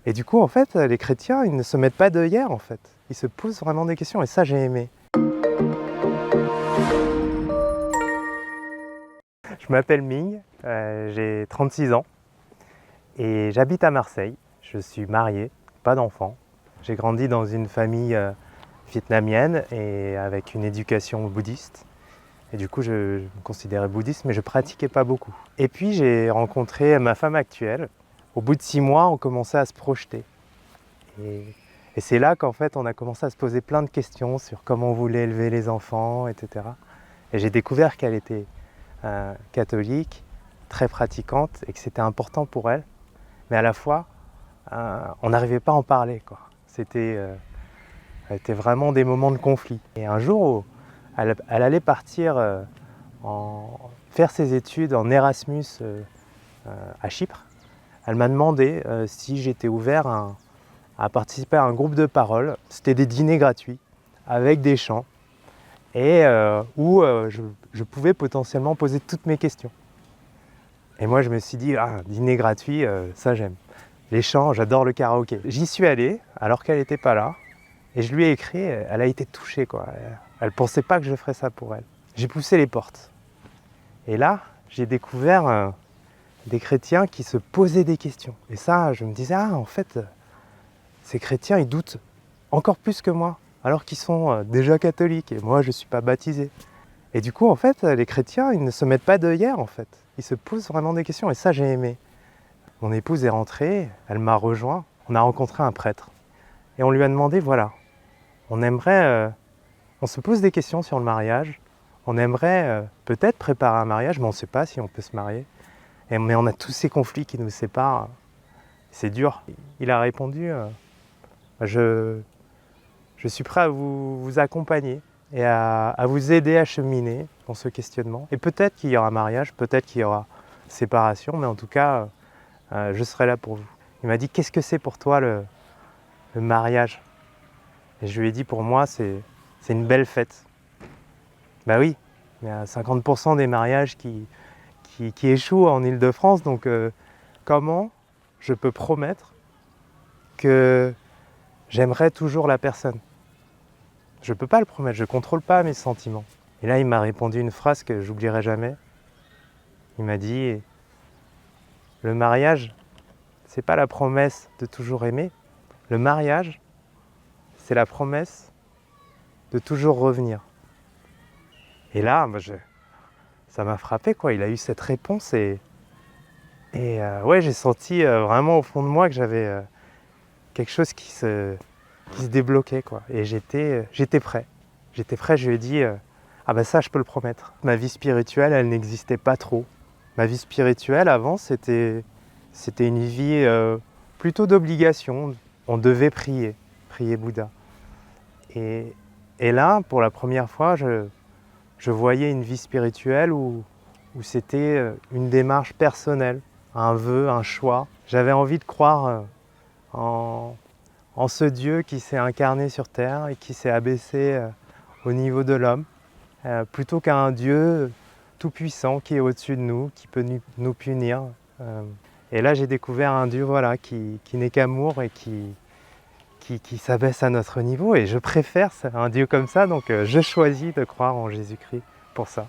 Et du coup, en fait, les chrétiens, ils ne se mettent pas d'œillères, en fait. Ils se posent vraiment des questions, et ça, j'ai aimé. Je m'appelle Ming, j'ai 36 ans, et j'habite à Marseille. Je suis marié, pas d'enfant. J'ai grandi dans une famille vietnamienne et avec une éducation bouddhiste. Et du coup, je me considérais bouddhiste, mais je pratiquais pas beaucoup. Et puis, j'ai rencontré ma femme actuelle. Au bout de 6 mois, on commençait à se projeter. Et, et c'est là qu'en fait, on a commencé à se poser plein de questions sur comment on voulait élever les enfants, etc. Et j'ai découvert qu'elle était catholique, très pratiquante, et que c'était important pour elle. Mais à la fois, on n'arrivait pas à en parler, quoi. C'était vraiment des moments de conflit. Et un jour, elle allait partir faire ses études en Erasmus à Chypre. Elle m'a demandé si j'étais ouvert à participer à un groupe de parole. C'était des dîners gratuits avec des chants et où je pouvais potentiellement poser toutes mes questions. Et moi je me suis dit, dîner gratuit, ça j'aime. Les chants, j'adore le karaoké. J'y suis allé alors qu'elle n'était pas là et je lui ai écrit, elle a été touchée, quoi. Elle ne pensait pas que je ferais ça pour elle. J'ai poussé les portes. Et là, j'ai découvert des chrétiens qui se posaient des questions. Et ça, je me disais, en fait, ces chrétiens, ils doutent encore plus que moi, alors qu'ils sont déjà catholiques, et moi, je ne suis pas baptisé. Et du coup, en fait, les chrétiens, ils ne se mettent pas d'œillères, en fait. Ils se posent vraiment des questions, et ça, j'ai aimé. Mon épouse est rentrée, elle m'a rejoint, on a rencontré un prêtre. Et on lui a demandé, voilà, on aimerait... on se pose des questions sur le mariage, on aimerait peut-être préparer un mariage, mais on ne sait pas si on peut se marier. Mais on a tous ces conflits qui nous séparent, c'est dur. Il a répondu, je suis prêt à vous accompagner et à vous aider à cheminer dans ce questionnement. Et peut-être qu'il y aura mariage, peut-être qu'il y aura séparation, mais en tout cas, je serai là pour vous. Il m'a dit, qu'est-ce que c'est pour toi le mariage? Et je lui ai dit, pour moi, c'est une belle fête. Bah oui, il y a 50% des mariages qui échouent en Île-de-France, donc comment je peux promettre que j'aimerai toujours la personne? Je ne peux pas le promettre, je ne contrôle pas mes sentiments. Et là, il m'a répondu une phrase que j'oublierai jamais. Il m'a dit, le mariage, c'est pas la promesse de toujours aimer. Le mariage, c'est la promesse de toujours revenir. Et là, ça m'a frappé, quoi. Il a eu cette réponse et ouais, j'ai senti vraiment au fond de moi que j'avais quelque chose qui se débloquait, quoi. Et j'étais prêt. J'étais prêt, je lui ai dit, ça je peux le promettre. Ma vie spirituelle, elle n'existait pas trop. Ma vie spirituelle, avant, c'était une vie plutôt d'obligation. On devait prier Bouddha. Et là, pour la première fois, je voyais une vie spirituelle où c'était une démarche personnelle, un vœu, un choix. J'avais envie de croire en ce Dieu qui s'est incarné sur terre et qui s'est abaissé au niveau de l'homme, plutôt qu'à un Dieu tout-puissant qui est au-dessus de nous, qui peut nous punir. Et là, j'ai découvert un Dieu, voilà, qui n'est qu'amour et qui s'abaisse à notre niveau. Et je préfère un Dieu comme ça, donc je choisis de croire en Jésus-Christ pour ça.